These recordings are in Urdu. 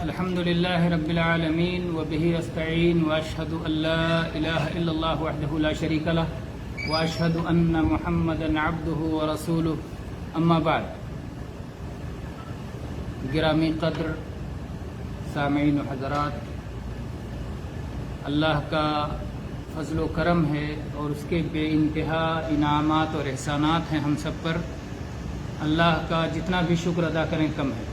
الحمد لله رب العالمين وبه أستعين وأشهد أن لا إله إلا الله وحده لا شريك له وأشهد أن محمدا عبده ورسوله أما بعد گرامی قدر سامعین و حضرات، اللہ کا فضل و کرم ہے اور اس کے بے انتہا انعامات اور احسانات ہیں ہم سب پر۔ اللہ کا جتنا بھی شکر ادا کریں کم ہے۔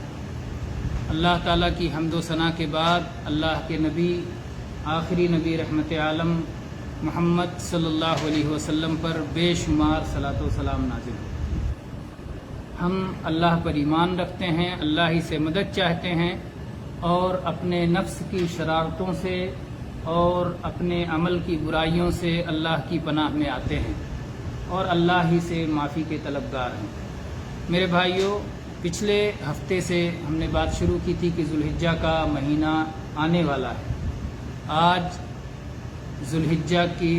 اللہ تعالیٰ کی حمد و ثنا کے بعد اللہ کے نبی آخری نبی رحمت عالم محمد صلی اللہ علیہ وسلم پر بے شمار صلاۃ و سلام نازل ہو۔ ہم اللہ پر ایمان رکھتے ہیں، اللہ ہی سے مدد چاہتے ہیں اور اپنے نفس کی شرارتوں سے اور اپنے عمل کی برائیوں سے اللہ کی پناہ میں آتے ہیں اور اللہ ہی سے معافی کے طلبگار ہیں۔ میرے بھائیوں، پچھلے ہفتے سے ہم نے بات شروع کی تھی کہ ذوالحجہ کا مہینہ آنے والا ہے۔ آج ذوالحجہ کی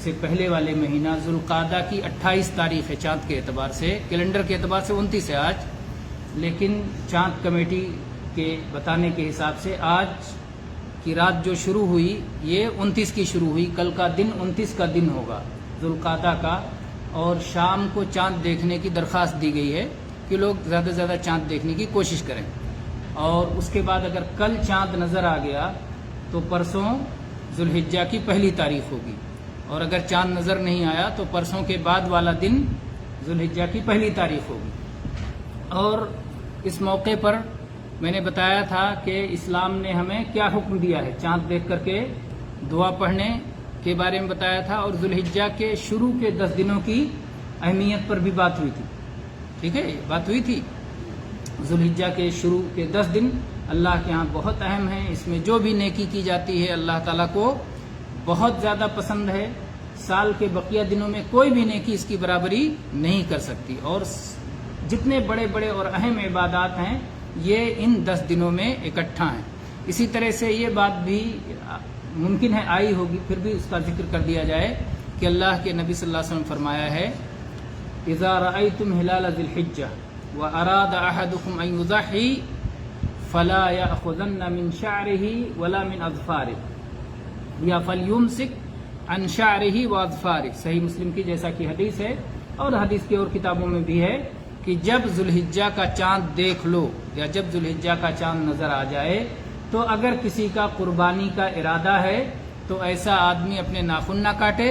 سے پہلے والے مہینہ ذوالقعدہ کی 28 تاریخ ہے، چاند کے اعتبار سے، کیلنڈر کے اعتبار سے 29 ہے آج، لیکن چاند کمیٹی کے بتانے کے حساب سے آج کی رات جو شروع ہوئی یہ 29 کی شروع ہوئی، کل کا دن 29 کا دن ہوگا ذوالقعدہ کا، اور شام کو چاند دیکھنے کی درخواست دی گئی ہے کہ لوگ زیادہ سے زیادہ چاند دیکھنے کی کوشش کریں۔ اور اس کے بعد اگر کل چاند نظر آ گیا تو پرسوں ذوالحجہ کی پہلی تاریخ ہوگی، اور اگر چاند نظر نہیں آیا تو پرسوں کے بعد والا دن ذوالحجہ کی پہلی تاریخ ہوگی۔ اور اس موقع پر میں نے بتایا تھا کہ اسلام نے ہمیں کیا حکم دیا ہے، چاند دیکھ کر کے دعا پڑھنے کے بارے میں بتایا تھا، اور ذوالحجہ کے شروع کے 10 دنوں کی اہمیت پر بھی بات ہوئی تھی۔ ٹھیک ہے، بات ہوئی تھی۔ ذوالحجہ کے شروع کے 10 دن اللہ کے ہاں بہت اہم ہیں، اس میں جو بھی نیکی کی جاتی ہے اللہ تعالیٰ کو بہت زیادہ پسند ہے۔ سال کے بقیہ دنوں میں کوئی بھی نیکی اس کی برابری نہیں کر سکتی، اور جتنے بڑے بڑے اور اہم عبادات ہیں یہ ان 10 دنوں میں اکٹھا ہیں۔ اسی طرح سے یہ بات بھی ممکن ہے آئی ہوگی، پھر بھی اس کا ذکر کر دیا جائے کہ اللہ کے نبی صلی اللہ علیہ وسلم فرمایا ہے، اذا رأيتم هلال ذي الحجة وأراد أحدكم أن يضحي فلا يأخذن من شعره ولا من أظفاره یا فلیمسک عن شعره وأظفاره، صحیح مسلم کی جیسا کہ حدیث ہے، اور حدیث کی اور کتابوں میں بھی ہے کہ جب ذوالحجہ کا چاند دیکھ لو یا جب ذوالحجہ کا چاند نظر آ جائے تو اگر کسی کا قربانی کا ارادہ ہے تو ایسا آدمی اپنے ناخن نہ کاٹے،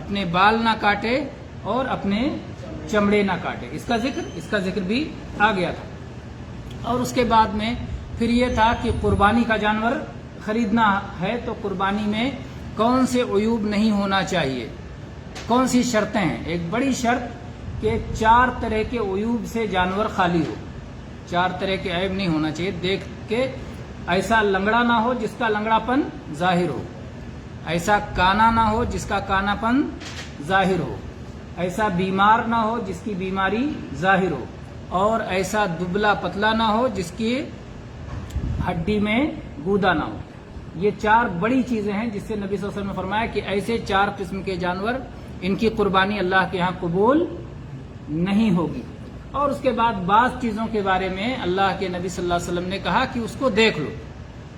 اپنے بال نہ کاٹے اور اپنے چمڑے نہ کاٹے۔ اس کا ذکر بھی آ گیا تھا۔ اور اس کے بعد میں پھر یہ تھا کہ قربانی کا جانور خریدنا ہے تو قربانی میں کون سے عیوب نہیں ہونا چاہیے، کون سی شرطیں ہیں۔ ایک بڑی شرط کہ 4 طرح کے عیوب سے جانور خالی ہو، 4 طرح کے عیب نہیں ہونا چاہیے۔ دیکھ کے ایسا لنگڑا نہ ہو جس کا لنگڑا پن ظاہر ہو، ایسا کانا نہ ہو جس کا کانا پن ظاہر ہو، ایسا بیمار نہ ہو جس کی بیماری ظاہر ہو، اور ایسا دبلا پتلا نہ ہو جس کی ہڈی میں گودا نہ ہو۔ یہ 4 بڑی چیزیں ہیں جس سے نبی صلی اللہ علیہ وسلم نے فرمایا کہ ایسے 4 قسم کے جانور ان کی قربانی اللہ کے ہاں قبول نہیں ہوگی۔ اور اس کے بعد بعض چیزوں کے بارے میں اللہ کے نبی صلی اللہ علیہ وسلم نے کہا کہ اس کو دیکھ لو،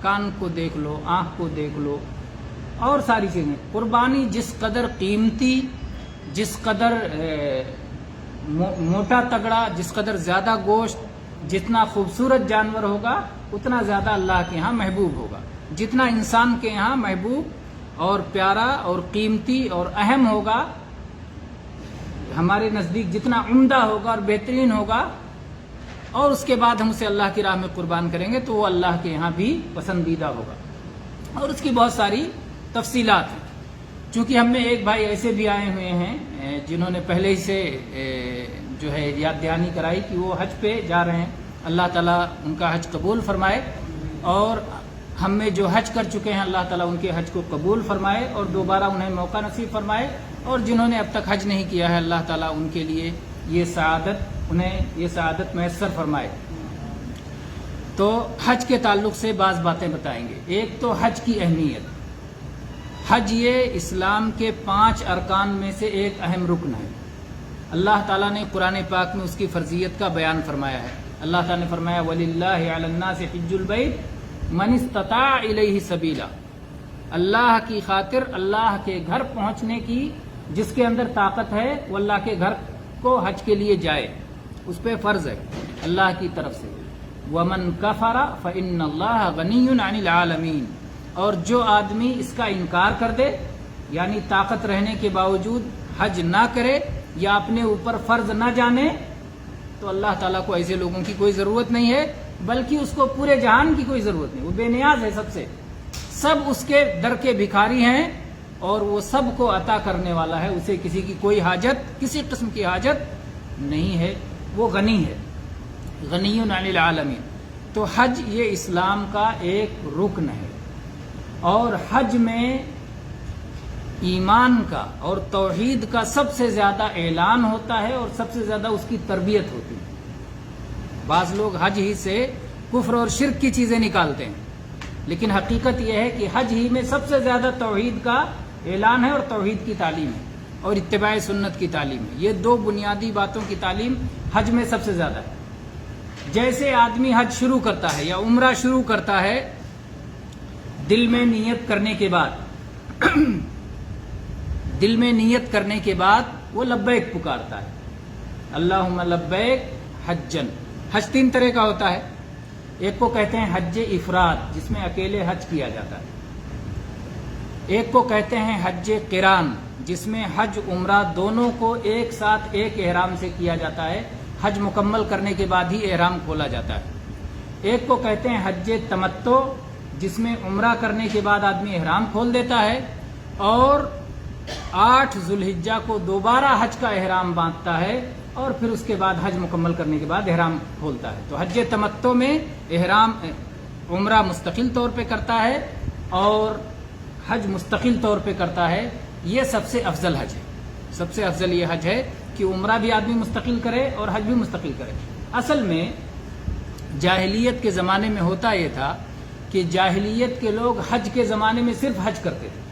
کان کو دیکھ لو، آنکھ کو دیکھ لو، اور ساری چیزیں۔ قربانی جس قدر قیمتی، جس قدر موٹا تگڑا، جس قدر زیادہ گوشت، جتنا خوبصورت جانور ہوگا اتنا زیادہ اللہ کے ہاں محبوب ہوگا۔ جتنا انسان کے یہاں محبوب اور پیارا اور قیمتی اور اہم ہوگا، ہمارے نزدیک جتنا عمدہ ہوگا اور بہترین ہوگا، اور اس کے بعد ہم اسے اللہ کی راہ میں قربان کریں گے تو وہ اللہ کے یہاں بھی پسندیدہ ہوگا۔ اور اس کی بہت ساری تفصیلات ہیں۔ چونکہ ہم میں ایک بھائی ایسے بھی آئے ہوئے ہیں جنہوں نے پہلے ہی سے جو ہے یاد دہانی کرائی کہ وہ حج پہ جا رہے ہیں، اللہ تعالیٰ ان کا حج قبول فرمائے، اور ہم میں جو حج کر چکے ہیں اللہ تعالیٰ ان کے حج کو قبول فرمائے اور دوبارہ انہیں موقع نصیب فرمائے، اور جنہوں نے اب تک حج نہیں کیا ہے اللہ تعالیٰ ان کے لیے انہیں یہ سعادت میسر فرمائے۔ تو حج کے تعلق سے بعض باتیں بتائیں گے۔ ایک تو حج کی اہمیت۔ حج یہ اسلام کے 5 ارکان میں سے ایک اہم رکن ہے۔ اللہ تعالیٰ نے قرآن پاک میں اس کی فرضیت کا بیان فرمایا ہے۔ اللہ تعالیٰ نے فرمایا وَلِلَّهِ عَلَى النَّاسِ حِجُّ الْبَيْتِ من استطاع الیہ سبیلا، اللہ کی خاطر اللہ کے گھر پہنچنے کی جس کے اندر طاقت ہے وہ اللہ کے گھر کو حج کے لیے جائے، اس پہ فرض ہے اللہ کی طرف سے۔ ومن کفر فإن اللہ غنی عن العالمین، اور جو آدمی اس کا انکار کر دے، یعنی طاقت رہنے کے باوجود حج نہ کرے یا اپنے اوپر فرض نہ جانے، تو اللہ تعالیٰ کو ایسے لوگوں کی کوئی ضرورت نہیں ہے، بلکہ اس کو پورے جہان کی کوئی ضرورت نہیں، وہ بے نیاز ہے سب سے، سب اس کے در کے بھکاری ہیں اور وہ سب کو عطا کرنے والا ہے، اسے کسی کی کوئی حاجت، کسی قسم کی حاجت نہیں ہے، وہ غنی ہے، غنی عن العالمین۔ تو حج یہ اسلام کا ایک رکن ہے، اور حج میں ایمان کا اور توحید کا سب سے زیادہ اعلان ہوتا ہے اور سب سے زیادہ اس کی تربیت ہوتی ہے۔ بعض لوگ حج ہی سے کفر اور شرک کی چیزیں نکالتے ہیں، لیکن حقیقت یہ ہے کہ حج ہی میں سب سے زیادہ توحید کا اعلان ہے اور توحید کی تعلیم ہے اور اتباع سنت کی تعلیم ہے۔ یہ دو بنیادی باتوں کی تعلیم حج میں سب سے زیادہ ہے۔ جیسے آدمی حج شروع کرتا ہے یا عمرہ شروع کرتا ہے، دل میں نیت کرنے کے بعد دل میں نیت کرنے کے بعد وہ لبیک پکارتا ہے، اللہم لبیک حجن۔ حج تین طرح کا ہوتا ہے، ایک کو کہتے ہیں حج افراد جس میں اکیلے حج کیا جاتا ہے، ایک کو کہتے ہیں حج قران جس میں حج عمرہ دونوں کو ایک ساتھ ایک احرام سے کیا جاتا ہے، حج مکمل کرنے کے بعد ہی احرام کھولا جاتا ہے، ایک کو کہتے ہیں حج تمتع جس میں عمرہ کرنے کے بعد آدمی احرام کھول دیتا ہے اور 8 ذوالحجہ کو دوبارہ حج کا احرام باندھتا ہے اور پھر اس کے بعد حج مکمل کرنے کے بعد احرام کھولتا ہے۔ تو حج تمتع میں احرام عمرہ مستقل طور پہ کرتا ہے اور حج مستقل طور پہ کرتا ہے۔ یہ سب سے افضل حج ہے، سب سے افضل یہ حج ہے کہ عمرہ بھی آدمی مستقل کرے اور حج بھی مستقل کرے۔ اصل میں جاہلیت کے زمانے میں ہوتا یہ تھا کہ جاہلیت کے لوگ حج کے زمانے میں صرف حج کرتے تھے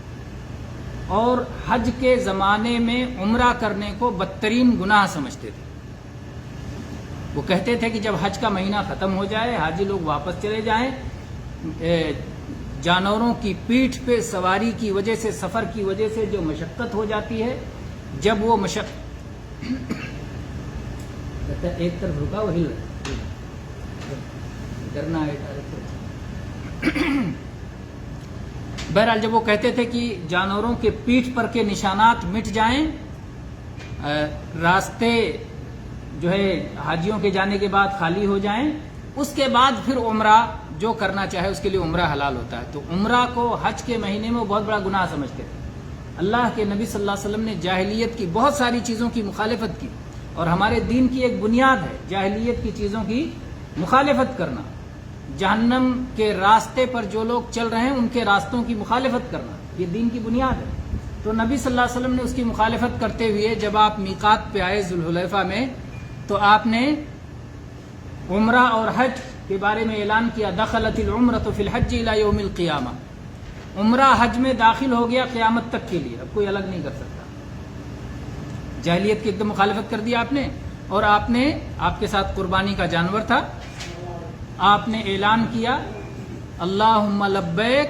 اور حج کے زمانے میں عمرہ کرنے کو بدترین گناہ سمجھتے تھے۔ وہ کہتے تھے کہ جب حج کا مہینہ ختم ہو جائے، حاجی لوگ واپس چلے جائیں، جانوروں کی پیٹھ پہ سواری کی وجہ سے، سفر کی وجہ سے جو مشقت ہو جاتی ہے، جب وہ ایک طرف رکا وہ ہل کرنا ہے۔ بہرحال جب وہ کہتے تھے کہ جانوروں کے پیٹھ پر کے نشانات مٹ جائیں، راستے جو ہے حاجیوں کے جانے کے بعد خالی ہو جائیں، اس کے بعد پھر عمرہ جو کرنا چاہے اس کے لیے عمرہ حلال ہوتا ہے۔ تو عمرہ کو حج کے مہینے میں بہت بڑا گناہ سمجھتے تھے۔ اللہ کے نبی صلی اللہ علیہ وسلم نے جاہلیت کی بہت ساری چیزوں کی مخالفت کی، اور ہمارے دین کی ایک بنیاد ہے جاہلیت کی چیزوں کی مخالفت کرنا، جہنم کے راستے پر جو لوگ چل رہے ہیں ان کے راستوں کی مخالفت کرنا، یہ دین کی بنیاد ہے۔ تو نبی صلی اللہ علیہ وسلم نے اس کی مخالفت کرتے ہوئے جب آپ میقات پہ آئے ذوالحلیفہ میں، تو آپ نے عمرہ اور حج کے بارے میں اعلان کیا، دخلت العمرۃ فی الحج الی یوم القیامہ، عمرہ حج میں داخل ہو گیا قیامت تک کے لیے، اب کوئی الگ نہیں کر سکتا۔ جاہلیت کی ایک دم مخالفت کر دی آپ نے، اور آپ کے ساتھ قربانی کا جانور تھا، آپ نے اعلان کیا اللہم لبیک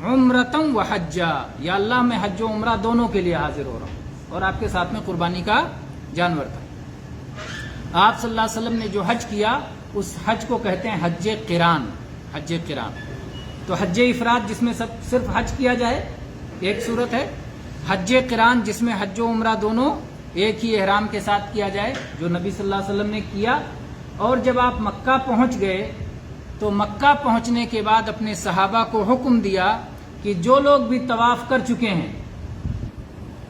عمرۃ و حجا، یا اللہ میں حج و عمرہ دونوں کے لیے حاضر ہو رہا ہوں، اور آپ کے ساتھ میں قربانی کا جانور تھا۔ آپ صلی اللہ علیہ وسلم نے جو حج کیا اس حج کو کہتے ہیں حج قران، حج قران۔ تو حج افراد جس میں صرف حج کیا جائے ایک صورت ہے، حج قران جس میں حج و عمرہ دونوں ایک ہی احرام کے ساتھ کیا جائے، جو نبی صلی اللہ علیہ وسلم نے کیا۔ اور جب آپ مکہ پہنچ گئے تو مکہ پہنچنے کے بعد اپنے صحابہ کو حکم دیا کہ جو لوگ بھی طواف کر چکے ہیں،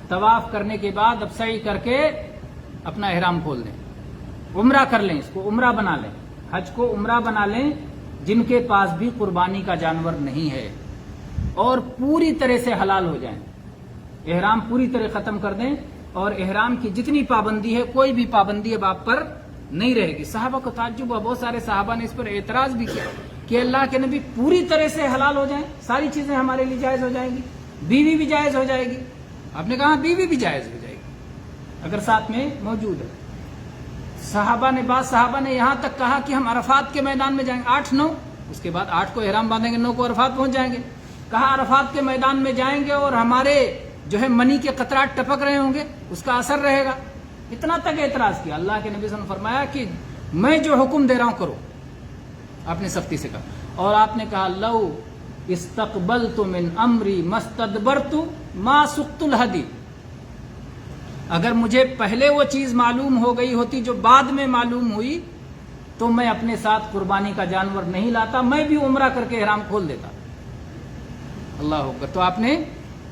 طواف کرنے کے بعد اب سعی کر کے اپنا احرام کھول دیں، عمرہ کر لیں، اس کو عمرہ بنا لیں، حج کو عمرہ بنا لیں، جن کے پاس بھی قربانی کا جانور نہیں ہے، اور پوری طرح سے حلال ہو جائیں، احرام پوری طرح ختم کر دیں، اور احرام کی جتنی پابندی ہے کوئی بھی پابندی اب آپ پر نہیں رہے گی۔ صحابہ کو تعجب ہوا، بہت سارے صحابہ نے اس پر اعتراض بھی کیا کہ اللہ کے نبی پوری طرح سے حلال ہو جائیں، ساری چیزیں ہمارے لیے جائز ہو جائیں گی، بیوی بھی جائز ہو جائے گی۔ آپ نے کہا بیوی بھی جائز ہو جائے گی اگر ساتھ میں موجود ہے۔ بعض صحابہ نے یہاں تک کہا کہ ہم عرفات کے میدان میں جائیں گے، 8-9 اس کے بعد 8 کو احرام باندھیں گے، 9 کو عرفات پہنچ جائیں گے. کہا عرفات کے میدان میں جائیں گے اور ہمارے جو ہے منی کے قطرات ٹپک رہے ہوں گے، اس کا اثر رہے گا. اتنا تک اعتراض کیا. اللہ کے نبی صلی اللہ علیہ وسلم نے فرمایا کہ میں جو حکم دے رہا ہوں کرو. آپ نے سختی سے کہا. اور آپ نے کہا لو استقبلت من امری مستدبرت ما سقت الہدی. اگر مجھے پہلے وہ چیز معلوم ہو گئی ہوتی جو بعد میں معلوم ہوئی تو میں اپنے ساتھ قربانی کا جانور نہیں لاتا، میں بھی عمرہ کر کے احرام کھول دیتا. اللہ اکبر. تو آپ نے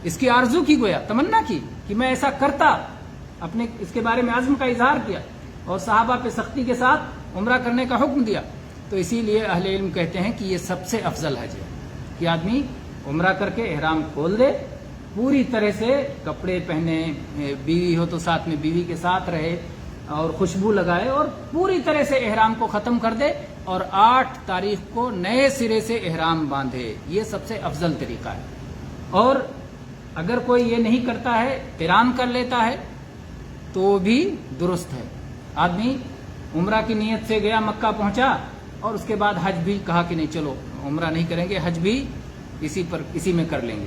اس کی آرزو کی، گویا تمنا کی کہ میں ایسا کرتا، اپنے اس کے بارے میں عزم کا اظہار کیا اور صحابہ پہ سختی کے ساتھ عمرہ کرنے کا حکم دیا. تو اسی لیے اہل علم کہتے ہیں کہ یہ سب سے افضل حج ہے کہ آدمی عمرہ کر کے احرام کھول دے، پوری طرح سے کپڑے پہنے، بیوی ہو تو ساتھ میں بیوی کے ساتھ رہے اور خوشبو لگائے اور پوری طرح سے احرام کو ختم کر دے اور 8 تاریخ کو نئے سرے سے احرام باندھے. یہ سب سے افضل طریقہ ہے. اور اگر کوئی یہ نہیں کرتا ہے، قران کر لیتا ہے تو بھی درست ہے. آدمی عمرہ کی نیت سے گیا، مکہ پہنچا اور اس کے بعد حج بھی کہا کہ نہیں چلو عمرہ نہیں کریں گے، حج بھی اسی میں کر لیں گے،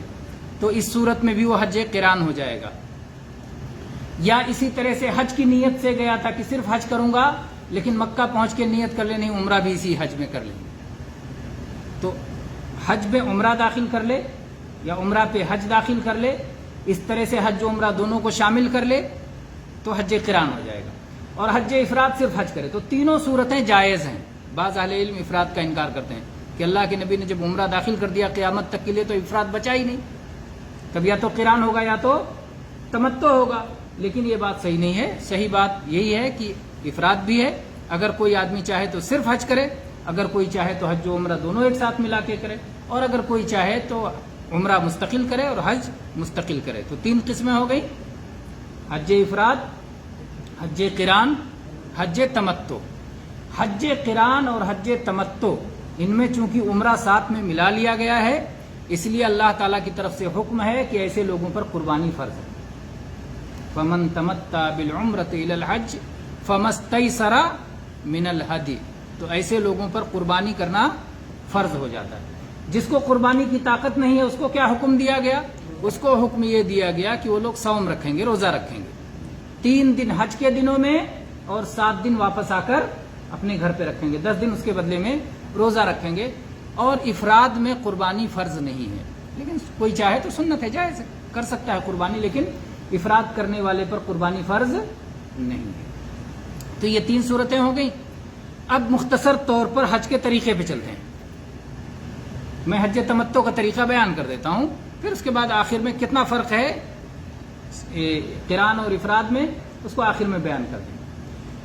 تو اس صورت میں بھی وہ حج قران ہو جائے گا. یا اسی طرح سے حج کی نیت سے گیا تھا کہ صرف حج کروں گا، لیکن مکہ پہنچ کے نیت کر لے نہیں عمرہ بھی اسی حج میں کر لیں گے، تو حج میں عمرہ داخل کر لے یا عمرہ پہ حج داخل کر لے. اس طرح سے حج و عمرہ دونوں کو شامل کر لے تو حج قران ہو جائے گا. اور حج افراد صرف حج کرے. تو تینوں صورتیں جائز ہیں. بعض اہل علم افراد کا انکار کرتے ہیں کہ اللہ کے نبی نے جب عمرہ داخل کر دیا قیامت تک کے لیے تو افراد بچا ہی نہیں، تب یا تو قران ہوگا یا تو تمتع ہوگا. لیکن یہ بات صحیح نہیں ہے. صحیح بات یہی ہے کہ افراد بھی ہے. اگر کوئی آدمی چاہے تو صرف حج کرے، اگر کوئی چاہے تو حج و عمرہ دونوں ایک ساتھ ملا کے کرے، اور اگر کوئی چاہے تو عمرہ مستقل کرے اور حج مستقل کرے. تو 3 قسمیں ہو گئی: حج افراد، حج قران، حج تمتع. حج قران اور حج تمتع ان میں چونکہ عمرہ ساتھ میں ملا لیا گیا ہے، اس لیے اللہ تعالیٰ کی طرف سے حکم ہے کہ ایسے لوگوں پر قربانی فرض ہے. فمن تمتع بالعمرۃ الی الحج فما استیسر من الہدی. تو ایسے لوگوں پر قربانی کرنا فرض ہو جاتا ہے. جس کو قربانی کی طاقت نہیں ہے اس کو کیا حکم دیا گیا؟ اس کو حکم یہ دیا گیا کہ وہ لوگ صوم رکھیں گے، روزہ رکھیں گے 3 دن حج کے دنوں میں اور 7 دن واپس آ کر اپنے گھر پہ رکھیں گے، 10 دن اس کے بدلے میں روزہ رکھیں گے. اور افراد میں قربانی فرض نہیں ہے، لیکن کوئی چاہے تو سنت ہے، جائز کر سکتا ہے قربانی، لیکن افراد کرنے والے پر قربانی فرض نہیں ہے. تو یہ 3 صورتیں ہو گئیں. اب مختصر طور پر حج کے طریقے پہ چلتے ہیں. میں حج تمتع کا طریقہ بیان کر دیتا ہوں، پھر اس کے بعد آخر میں کتنا فرق ہے قران اور افراد میں اس کو آخر میں بیان کر دیں.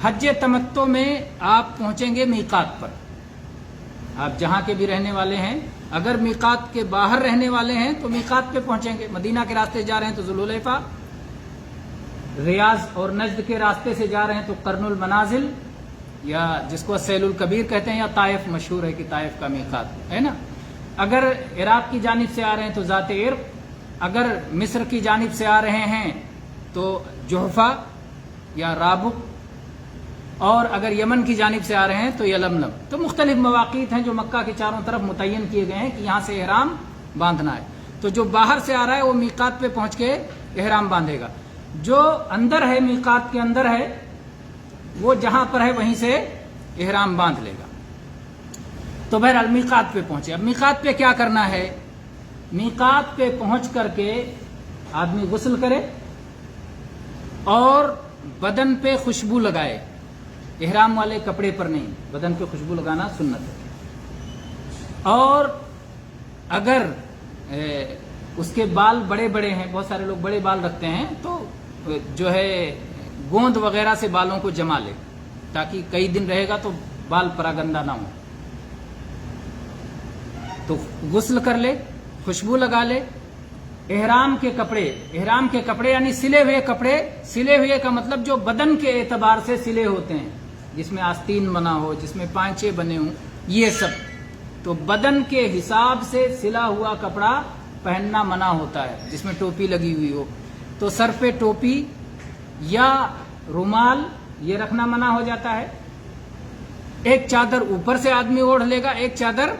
حج تمتع میں آپ پہنچیں گے میقات پر. آپ جہاں کے بھی رہنے والے ہیں، اگر میقات کے باہر رہنے والے ہیں تو میقات پہ پہنچیں گے. مدینہ کے راستے جا رہے ہیں تو ذوالحلیفہ، ریاض اور نجد کے راستے سے جا رہے ہیں تو قرن المنازل، یا جس کو سیل الکبیر کہتے ہیں، یا طائف مشہور ہے کہ طائف کا میقات ہے نا. اگر عراق کی جانب سے آ رہے ہیں تو ذات عرق، اگر مصر کی جانب سے آ رہے ہیں تو جحفہ یا رابق، اور اگر یمن کی جانب سے آ رہے ہیں تو یلملم. تو مختلف مواقیت ہیں جو مکہ کے چاروں طرف متعین کیے گئے ہیں کہ یہاں سے احرام باندھنا ہے. تو جو باہر سے آ رہا ہے وہ میقات پہ پہنچ کے احرام باندھے گا. جو اندر ہے، میقات کے اندر ہے، وہ جہاں پر ہے وہیں سے احرام باندھ لے گا. تو بہرحال میقات پہ پہنچے. اب میقات پہ کیا کرنا ہے؟ میقات پہ پہنچ کر کے آدمی غسل کرے اور بدن پہ خوشبو لگائے. احرام والے کپڑے پر نہیں، بدن پہ خوشبو لگانا سنت ہے. اور اگر اس کے بال بڑے بڑے ہیں، بہت سارے لوگ بڑے بال رکھتے ہیں، تو جو ہے گوند وغیرہ سے بالوں کو جما لے تاکہ کئی دن رہے گا تو بال پراگندہ نہ ہو. تو غسل کر لے، خوشبو لگا لے. احرام کے کپڑے یعنی سلے ہوئے کپڑے. سلے ہوئے کا مطلب جو بدن کے اعتبار سے سلے ہوتے ہیں، جس میں آستین بنا ہو، جس میں پانچے بنے ہوں، یہ سب. تو بدن کے حساب سے سلا ہوا کپڑا پہننا منع ہوتا ہے، جس میں ٹوپی لگی ہوئی ہو. تو سر پہ ٹوپی یا رومال یہ رکھنا منع ہو جاتا ہے. ایک چادر اوپر سے آدمی اوڑھ لے گا، ایک چادر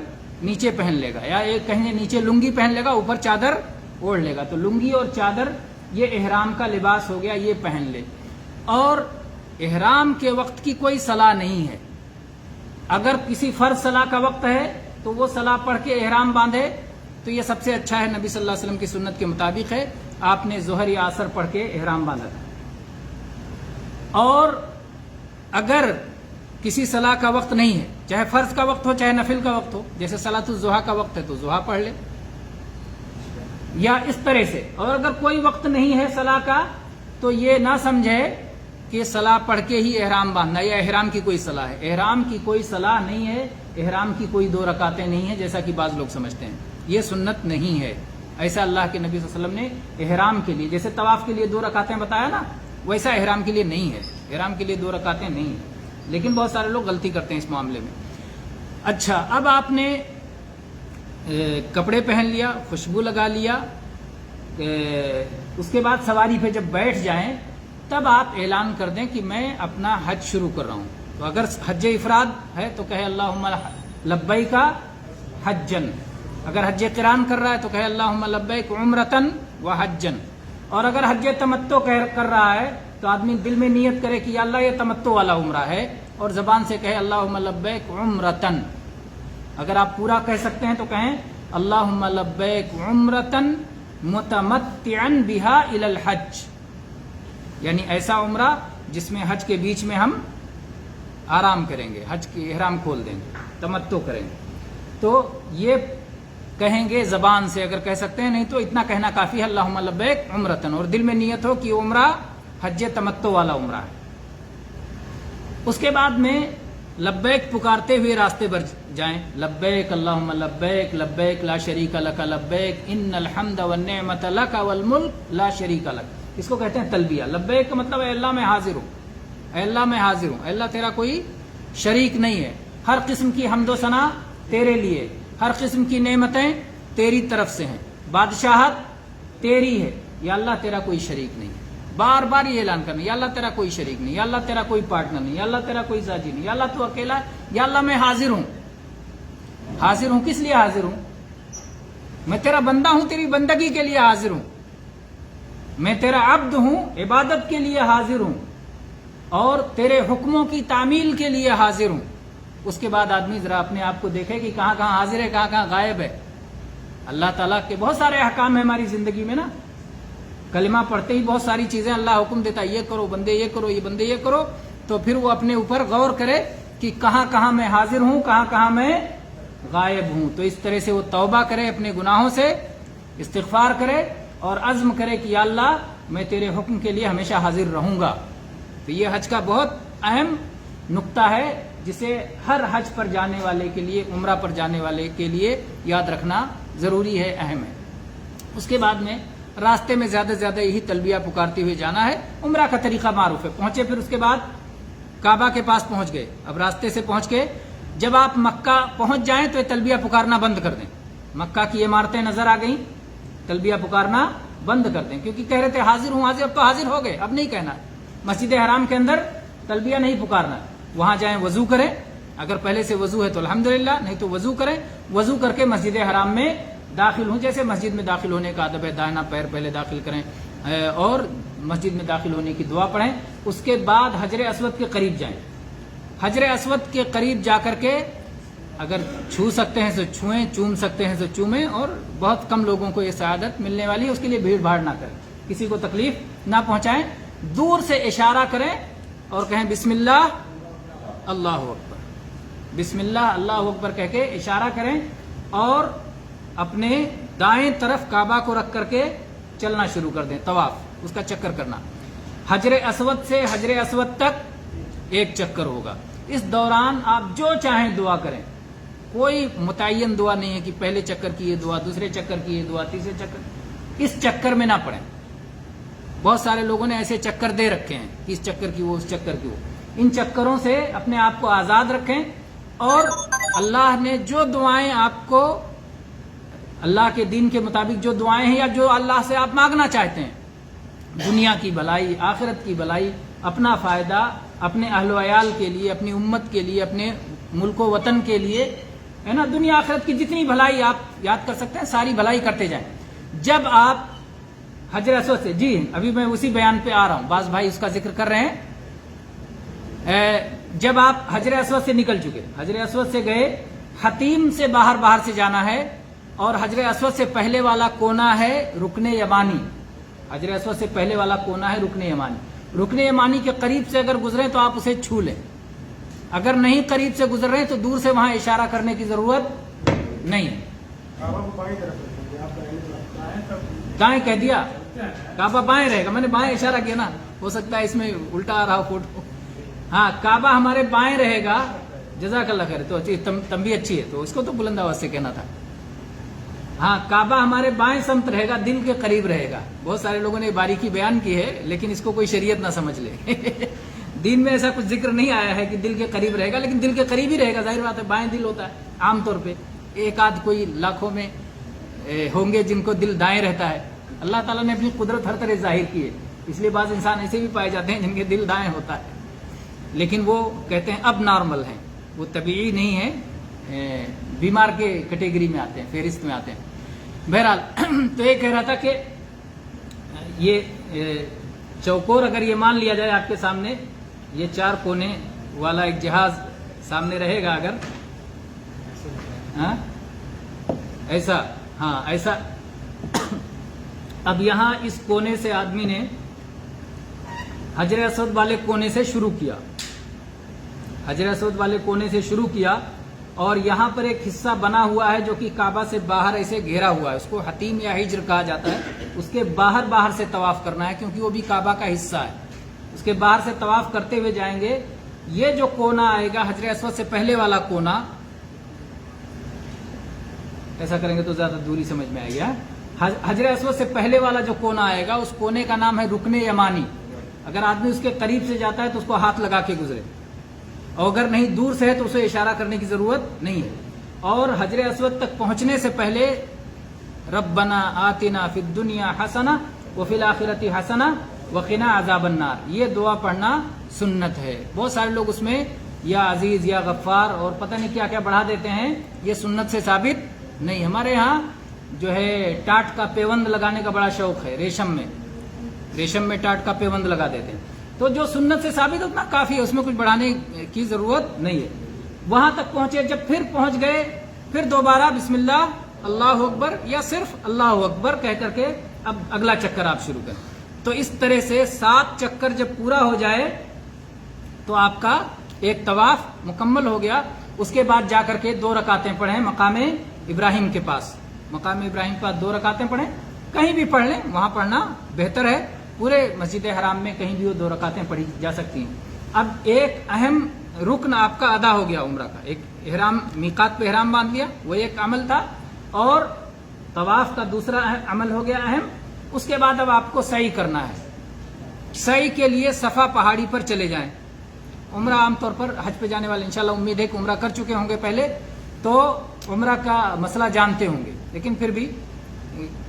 نیچے پہن لے گا، یا ایک کہیں نیچے لنگی پہن لے گا اوپر چادر اوڑھ لے گا، تو لنگی اور چادر یہ احرام کا لباس ہو گیا، یہ پہن لے۔ اور احرام کے وقت کی کوئی صلاح نہیں ہے، اگر کسی فرض صلاح کا وقت ہے تو وہ صلاح پڑھ کے احرام باندھے تو یہ سب سے اچھا ہے، نبی صلی اللہ علیہ وسلم کی سنت کے مطابق ہے، آپ نے ظہر یا عصر پڑھ کے احرام باندھا تھا۔ اور اگر کسی صلاح کا وقت نہیں ہے، چاہے فرض کا وقت ہو چاہے نفل کا وقت ہو، جیسے صلاۃ الضحیٰ کا وقت ہے تو ضحیٰ پڑھ لے، یا اس طرح سے۔ اور اگر کوئی وقت نہیں ہے صلاح کا تو یہ نہ سمجھے کہ صلاح پڑھ کے ہی احرام باندھنا یا احرام کی کوئی صلاح ہے، احرام کی کوئی صلاح نہیں ہے، احرام کی کوئی 2 رکعتیں نہیں ہیں جیسا کہ بعض لوگ سمجھتے ہیں، یہ سنت نہیں ہے۔ ایسا اللہ کے نبی صلی اللہ علیہ وسلم نے احرام کے لیے، جیسے طواف کے لیے 2 رکعتیں بتایا نا، ویسا احرام کے لیے نہیں ہے، احرام کے لیے 2 رکعتیں نہیں ہیں، لیکن بہت سارے لوگ غلطی کرتے ہیں اس معاملے میں۔ اچھا، اب آپ نے کپڑے پہن لیا، خوشبو لگا لیا، اس کے بعد سواری پہ جب بیٹھ جائیں تب آپ اعلان کر دیں کہ میں اپنا حج شروع کر رہا ہوں۔ تو اگر حج افراد ہے تو کہے اللہم لبیک حجن، اگر حج قران کر رہا ہے تو کہے اللہم لبیک عمرتن و حجن، اور اگر حج تمتع کر رہا ہے تو آدمی دل میں نیت کرے کہ یا اللہ یہ تمتع والا عمرہ ہے، اور زبان سے کہے اللہم لبیک عمرتن۔ اگر آپ پورا کہہ سکتے ہیں تو کہیں اللہم لبیک عمرتن متمتعا بہا الی الحج، یعنی ایسا عمرہ جس میں حج کے بیچ میں ہم آرام کریں گے، حج کی احرام کھول دیں گے، تمتع کریں گے، تو یہ کہیں گے زبان سے اگر کہہ سکتے ہیں، نہیں تو اتنا کہنا کافی ہے اللہم لبیک عمرتن، اور دل میں نیت ہو کہ عمرہ حج تمتع والا عمرہ ہے۔ اس کے بعد میں لبیک پکارتے ہوئے راستے پر جائیں، لبیک اللہم لبیک لبیک لا شریک لک لبیک ان الحمد والنعمت لک والملک لا شریک لک، اس کو کہتے ہیں تلبیہ۔ لبیک کا مطلب ہے اللہ میں حاضر ہوں، اے اللہ میں حاضر ہوں، اے اللہ تیرا کوئی شریک نہیں ہے، ہر قسم کی حمد و ثنا تیرے لیے، ہر قسم کی نعمتیں تیری طرف سے ہیں، بادشاہت تیری ہے، یا اللہ تیرا کوئی شریک نہیں ہے۔ بار بار یہ اعلان کرنا، یا اللہ تیرا کوئی شریک نہیں، یا اللہ تیرا کوئی پارٹنر نہیں، یا اللہ تیرا کوئی ساتھی نہیں، یا اللہ تو اکیلا ہے، یا اللہ میں حاضر ہوں۔ حاضر ہوں کس لیے حاضر ہوں؟ میں تیرا بندہ ہوں، تیری بندگی کے لیے حاضر ہوں، میں تیرا عبد ہوں، عبادت کے لیے حاضر ہوں، اور تیرے حکموں کی تعمیل کے لیے حاضر ہوں۔ اس کے بعد آدمی ذرا اپنے آپ کو دیکھے کہ کہاں کہاں حاضر ہے، کہاں کہاں غائب ہے۔ اللہ تعالیٰ کے بہت سارے احکام ہیں ہماری زندگی میں نا، کلمہ پڑھتے ہی بہت ساری چیزیں اللہ حکم دیتا ہے، یہ کرو بندے یہ کرو، یہ بندے یہ کرو، تو پھر وہ اپنے اوپر غور کرے کہ کہاں کہاں میں حاضر ہوں، کہاں کہاں میں غائب ہوں۔ تو اس طرح سے وہ توبہ کرے اپنے گناہوں سے، استغفار کرے اور عزم کرے کہ یا اللہ میں تیرے حکم کے لیے ہمیشہ حاضر رہوں گا۔ تو یہ حج کا بہت اہم نقطہ ہے جسے ہر حج پر جانے والے کے لیے، عمرہ پر جانے والے کے لیے یاد رکھنا ضروری ہے، اہم ہے۔ اس کے بعد میں راستے میں زیادہ سے زیادہ یہی تلبیہ پکارتے ہوئے جانا ہے۔ عمرہ کا طریقہ معروف ہے، پہنچے، پھر اس کے بعد کعبہ کے پاس پہنچ گئے، اب راستے سے پہنچ کے جب آپ مکہ پہنچ جائیں تو یہ تلبیہ پکارنا بند کر دیں۔ مکہ کی عمارتیں نظر آ گئیں، تلبیہ پکارنا بند کر دیں، کیونکہ کہہ رہے تھے حاضر ہوں حاضر، اب تو حاضر ہو گئے، اب نہیں کہنا۔ مسجد حرام کے اندر تلبیہ نہیں پکارنا، وہاں جائیں وضو کریں، اگر پہلے سے وضو ہے تو الحمدللہ، نہیں تو وضو کریں، وضو کر کے مسجد حرام میں داخل ہوں۔ جیسے مسجد میں داخل ہونے کا ادب ہے، دائنا پیر پہلے داخل کریں اور مسجد میں داخل ہونے کی دعا پڑھیں۔ اس کے بعد حجر اسود کے قریب جائیں، حجر اسود کے قریب جا کر کے اگر چھو سکتے ہیں تو چھوئیں، چوم سکتے ہیں تو چومیں، اور بہت کم لوگوں کو یہ سعادت ملنے والی ہے، اس کے لیے بھیڑ بھاڑ نہ کریں، کسی کو تکلیف نہ پہنچائیں، دور سے اشارہ کریں اور کہیں بسم اللہ اللہ اکبر، بسم اللہ اللہ اکبر کہہ کے اشارہ کریں، اور اپنے دائیں طرف کعبہ کو رکھ کر کے چلنا شروع کر دیں، طواف اس کا چکر کرنا۔ حجر اسود سے حجر اسود تک ایک چکر ہوگا، اس دوران آپ جو چاہیں دعا کریں، کوئی متعین دعا نہیں ہے کہ پہلے چکر کی یہ دعا، دوسرے چکر کی یہ دعا، تیسرے چکر، اس چکر میں نہ پڑیں۔ بہت سارے لوگوں نے ایسے چکر دے رکھے ہیں کہ اس چکر کی وہ، اس چکر کی وہ، ان چکروں سے اپنے آپ کو آزاد رکھیں، اور اللہ نے جو دعائیں آپ کو اللہ کے دین کے مطابق جو دعائیں ہیں یا جو اللہ سے آپ مانگنا چاہتے ہیں، دنیا کی بھلائی، آخرت کی بھلائی، اپنا فائدہ، اپنے اہل و عیال کے لیے، اپنی امت کے لیے، اپنے ملک و وطن کے لیے، ہے نا. دنیا آخرت کی جتنی بھلائی آپ یاد کر سکتے ہیں ساری بھلائی کرتے جائیں. جب آپ حجر اسود سے، جی ابھی میں اسی بیان پہ آ رہا ہوں، بعض بھائی اس کا ذکر کر رہے ہیں. جب آپ حجر اسود سے نکل چکے، حجر اسود سے گئے، حتیم سے باہر سے جانا ہے، اور حجر اسود سے پہلے والا کونا ہے رکن یمانی. حجر اسود سے پہلے والا کونا ہے رکن یمانی. رکن یمانی کے قریب سے اگر گزریں تو آپ اسے چھو لیں. اگر نہیں قریب سے گزر رہے ہیں تو دور سے وہاں اشارہ کرنے کی ضرورت نہیں ہے. دائیں کہہ دیا، کعبہ بائیں رہے گا، میں نے بائیں اشارہ کیا نا، ہو سکتا ہے اس میں الٹا آ رہا ہو فوٹو. ہاں کعبہ ہمارے بائیں رہے گا. جزاک اللہ خیر. تو تنبیہ اچھی ہے، تو اس کو تو بلند آواز سے کہنا تھا. ہاں کعبہ ہمارے بائیں سمت رہے گا، دل کے قریب رہے گا. بہت سارے لوگوں نے باریکی بیان کی ہے لیکن اس کو کوئی شریعت نہ سمجھ لے. دین میں ایسا کچھ ذکر نہیں آیا ہے کہ دل کے قریب رہے گا، لیکن دل کے قریب ہی رہے گا. ظاہر بات ہے بائیں دل ہوتا ہے عام طور پہ. ایک آدھ کوئی لاکھوں میں ہوں گے جن کو دل دائیں رہتا ہے. اللہ تعالیٰ نے اپنی قدرت ہر طرح ظاہر کی ہے، اس لیے بعض انسان ایسے بھی پائے جاتے ہیں جن کے دل دائیں ہوتا ہے، لیکن وہ کہتے ہیں اب نارمل ہیں، وہ طبیعی نہیں ہیں، بیمار کے کیٹیگری میں آتے ہیں، فہرست میں آتے ہیں. بہرحال تو یہ کہہ رہا تھا کہ یہ چوکور اگر یہ مان لیا جائے آپ کے سامنے، یہ 4 کونے والا ایک جہاز سامنے رہے گا اگر ایسا، ہاں ایسا. اب یہاں اس کونے سے آدمی نے حجر اسود والے کونے سے شروع کیا، حجر اسود والے کونے سے شروع کیا، اور یہاں پر ایک حصہ بنا ہوا ہے جو کہ کعبہ سے باہر ایسے گھیرا ہوا ہے، اس کو حتیم یا ہجر کہا جاتا ہے. اس کے باہر سے طواف کرنا ہے کیونکہ وہ بھی کعبہ کا حصہ ہے. اس کے باہر سے طواف کرتے ہوئے جائیں گے. یہ جو کونا آئے گا حجر اسود سے پہلے والا کونا، ایسا کریں گے تو زیادہ دوری سمجھ میں آئے گی. حجر اسود سے پہلے والا جو کونا آئے گا اس کونے کا نام ہے رکن یمانی. اگر آدمی اس کے قریب سے جاتا ہے تو اس کو ہاتھ لگا کے گزرے، اور اگر نہیں دور سے ہے تو اسے اشارہ کرنے کی ضرورت نہیں ہے. اور حجر اسود تک پہنچنے سے پہلے ربنا آتنا فی الدنیا حسنہ وفی الآخرۃ حسنہ وقنا عذاب النار، یہ دعا پڑھنا سنت ہے. بہت سارے لوگ اس میں یا عزیز یا غفار اور پتہ نہیں کیا کیا بڑھا دیتے ہیں، یہ سنت سے ثابت نہیں. ہمارے یہاں جو ہے ٹاٹ کا پیوند لگانے کا بڑا شوق ہے، ریشم میں ٹاٹ کا پیوند لگا دیتے ہیں. تو جو سنت سے ثابت اتنا کافی ہے، اس میں کچھ بڑھانے کی ضرورت نہیں ہے. وہاں تک پہنچے، جب پھر پہنچ گئے پھر دوبارہ بسم اللہ اللہ اکبر یا صرف اللہ اکبر کہہ کر کے اب اگلا چکر آپ شروع کریں. تو اس طرح سے 7 چکر جب پورا ہو جائے تو آپ کا ایک طواف مکمل ہو گیا. اس کے بعد جا کر کے 2 رکعتیں پڑھیں مقام ابراہیم کے پاس. مقام ابراہیم کے پاس 2 رکعتیں پڑھیں، کہیں بھی پڑھ لیں، وہاں پڑھنا بہتر ہے. پورے مسجد حرام میں کہیں بھی وہ 2 رکعتیں پڑھی جا سکتی ہیں. اب ایک اہم رکن آپ کا ادا ہو گیا عمرہ کا. ایک احرام، میقات پہ احرام باندھ لیا، وہ ایک عمل تھا، اور طواف کا دوسرا عمل ہو گیا اہم. اس کے بعد اب آپ کو سعی کرنا ہے. سعی کے لیے صفا پہاڑی پر چلے جائیں. عمرہ عام طور پر حج پہ جانے والے انشاءاللہ امید ہے کہ عمرہ کر چکے ہوں گے پہلے، تو عمرہ کا مسئلہ جانتے ہوں گے، لیکن پھر بھی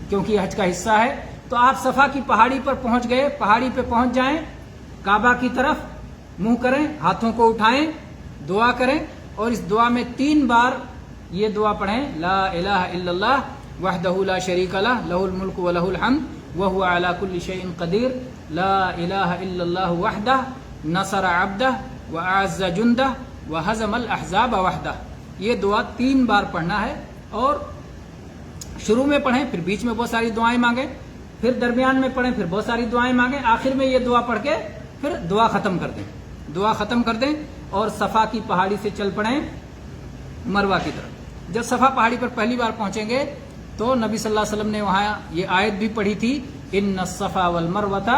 کیونکہ یہ حج کا حصہ ہے تو آپ صفا کی پہاڑی پر پہنچ گئے. پہاڑی پہ پہنچ جائیں، کعبہ کی طرف منہ کریں، ہاتھوں کو اٹھائیں، دعا کریں، اور اس دعا میں 3 بار یہ دعا پڑھیں، لا الہ الا اللہ وحدہ لا شریک لہ لہ الملک و لہ الحمد وہو علی کل شیء قدیر، لا الہ الا اللہ وحدہ نصر عبدہ واعز جندہ وہزم الاحزاب وحدہ. یہ دعا 3 بار پڑھنا ہے، اور شروع میں پڑھیں، پھر بیچ میں بہت ساری دعائیں مانگیں، پھر درمیان میں پڑھیں، پھر بہت ساری دعائیں مانگیں، آخر میں یہ دعا پڑھ کے پھر دعا ختم کر دیں. دعا ختم کر دیں اور صفا کی پہاڑی سے چل پڑیں مروہ کی طرف. جب صفا پہاڑی پر پہلی بار پہنچیں گے تو نبی صلی اللہ علیہ وسلم نے وہاں یہ آیت بھی پڑھی تھی، ان الصفا والمروۃ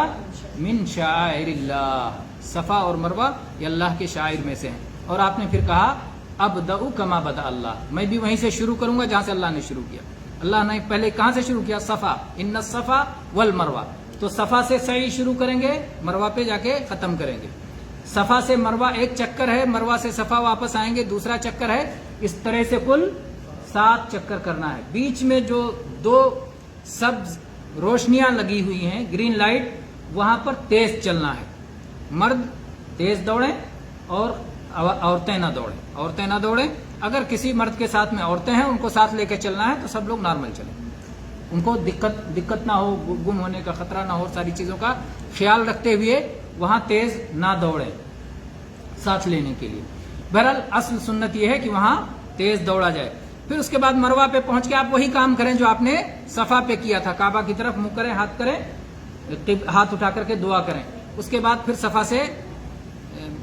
من شعائر اللہ. صفا اور مروہ یہ اللہ کے شعائر میں سے ہیں. اور آپ نے پھر کہا ابدأ کما بدأ اللہ، میں بھی وہیں سے شروع کروں گا جہاں سے اللہ نے شروع کیا. اللہ نے پہلے کہاں سے شروع کیا؟ صفا، ان الصفا والمروہ. تو صفا سے سعی شروع کریں گے، مروہ پہ جا کے ختم کریں گے. صفا سے مروہ ایک چکر ہے، مروہ سے صفا واپس آئیں گے دوسرا چکر ہے. اس طرح سے کل 7 چکر کرنا ہے. بیچ میں جو 2 سبز روشنیاں لگی ہوئی ہیں، گرین لائٹ، وہاں پر تیز چلنا ہے. مرد تیز دوڑیں اور عورتیں نہ دوڑیں. اگر کسی مرد کے ساتھ میں عورتیں ہیں ان کو ساتھ لے کے چلنا ہے تو سب لوگ نارمل چلیں, ان کو دقت نہ ہو, گم ہونے کا خطرہ نہ ہو, ساری چیزوں کا خیال رکھتے ہوئے وہاں تیز نہ دوڑیں ساتھ لینے کے لیے. بہرحال اصل سنت یہ ہے کہ وہاں تیز دوڑا جائے. پھر اس کے بعد مروہ پہ پہنچ کے آپ وہی کام کریں جو آپ نے صفا پہ کیا تھا, کعبہ کی طرف منہ کریں, ہاتھ اٹھا کر کے دعا کریں. اس کے بعد پھر صفا سے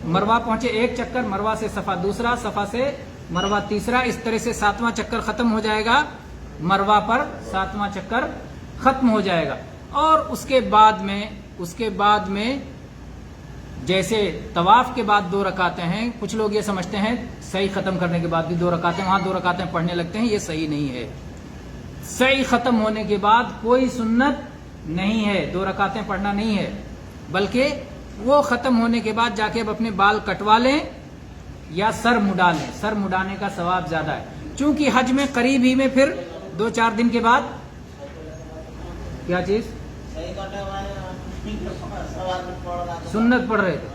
مروہ پہنچے, ایک چکر, مروہ سے صفا دوسرا, صفا سے مروہ تیسرا, اس طرح سے 7واں چکر ختم ہو جائے گا, مروہ پر 7واں چکر ختم ہو جائے گا. اور اس کے بعد میں جیسے طواف کے بعد 2 رکعتیں ہیں, کچھ لوگ یہ سمجھتے ہیں سعی ختم کرنے کے بعد بھی 2 رکعتیں, وہاں 2 رکعتیں پڑھنے لگتے ہیں, یہ صحیح نہیں ہے. سعی ختم ہونے کے بعد کوئی سنت نہیں ہے 2 رکعتیں پڑھنا نہیں ہے, بلکہ وہ ختم ہونے کے بعد جا کے اب اپنے بال کٹوا لیں یا سر مڈا لیں. سر مڈانے کا ثواب زیادہ ہے, چونکہ حج میں قریب ہی میں پھر 2-4 دن کے بعد کیا چیز سنت پڑھ رہے تھے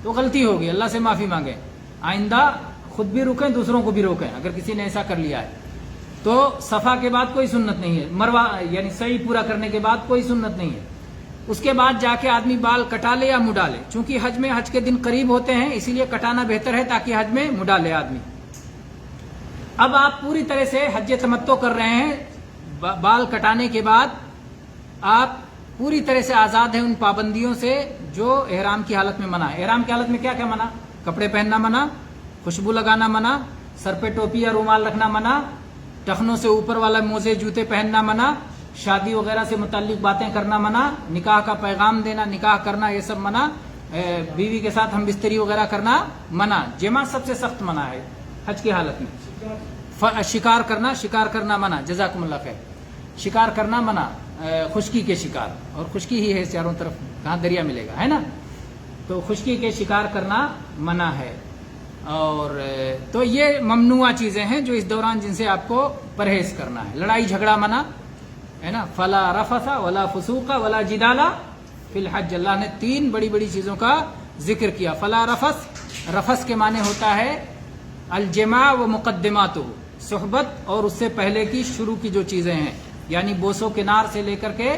تو غلطی ہوگی, اللہ سے معافی مانگیں. آئندہ خود بھی رکیں, دوسروں کو بھی روکیں اگر کسی نے ایسا کر لیا ہے. تو صفا کے بعد کوئی سنت نہیں ہے, مروہ یعنی سعی پورا کرنے کے بعد کوئی سنت نہیں ہے. اس کے بعد جا کے آدمی بال کٹا لے یا مڈا لے, چونکہ حج کے دن قریب ہوتے ہیں اسی لیے کٹانا بہتر ہے تاکہ حج میں مڈا لے آدمی. اب آپ پوری طرح سے حج تمتع کر رہے ہیں, بال کٹانے کے بعد آپ پوری طرح سے آزاد ہیں ان پابندیوں سے جو احرام کی حالت میں منع ہے. احرام کی حالت میں کیا کیا منع؟ کپڑے پہننا منع, خوشبو لگانا منع, سر پہ ٹوپی یا رومال رکھنا منع, ٹخنوں سے اوپر والا موزے جوتے پہننا منع, شادی وغیرہ سے متعلق باتیں کرنا منع, نکاح کا پیغام دینا, نکاح کرنا یہ سب منع, بیوی کے ساتھ ہم بستری وغیرہ کرنا منع. جمع سب سے سخت منع ہے حج کی حالت میں. شکار کرنا منع, جزاکم اللہ خیر. شکار کرنا منع, خشکی کے شکار, اور خشکی ہی ہے چاروں طرف, کہاں دریا ملے گا, ہے نا, تو خشکی کے شکار کرنا منع ہے. اور تو یہ ممنوع چیزیں ہیں جو اس دوران جن سے آپ کو پرہیز کرنا ہے. لڑائی جھگڑا منع ہے نا, فلا رفث ولا فسوق ولا جدال فی الحج. اللہ نے 3 بڑی بڑی چیزوں کا ذکر کیا. فلا رفث کے معنی ہوتا ہے الجماع و مقدماتہ, صحبت اور اس سے پہلے کی شروع کی جو چیزیں ہیں, یعنی بوسو کنار سے لے کر کے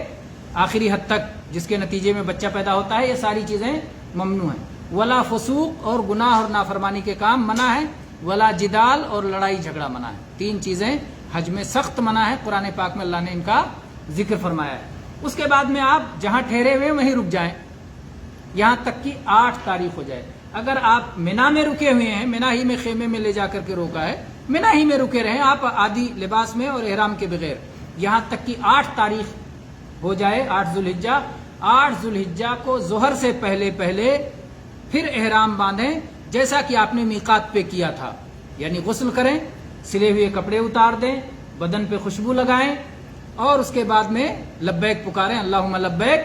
آخری حد تک جس کے نتیجے میں بچہ پیدا ہوتا ہے, یہ ساری چیزیں ممنوع ہیں. ولا فسوق اور گناہ اور نافرمانی کے کام منع ہے, ولا جدال اور لڑائی جھگڑا منع ہے. 3 چیزیں حج میں سخت منع ہے, قرآن پاک میں اللہ نے ان کا ذکر فرمایا ہے. اس کے بعد میں آپ جہاں ٹھہرے ہوئے وہیں رک جائیں یہاں تک کہ 8 تاریخ ہو جائے. اگر آپ مینا میں رکے ہوئے ہیں, مینا ہی میں خیمے میں لے جا کر کے روکا ہے, مینا ہی میں رکے رہیں آپ عادی لباس میں اور احرام کے بغیر, یہاں تک کہ 8 تاریخ ہو جائے, 8 ذو الحجہ کو ظہر سے پہلے پھر احرام باندھیں جیسا کہ آپ نے میقات پہ کیا تھا, یعنی غسل کریں, سلے ہوئے کپڑے اتار دیں, بدن پہ خوشبو لگائیں, اور اس کے بعد میں لبیک پکاریں, اللہم لبیک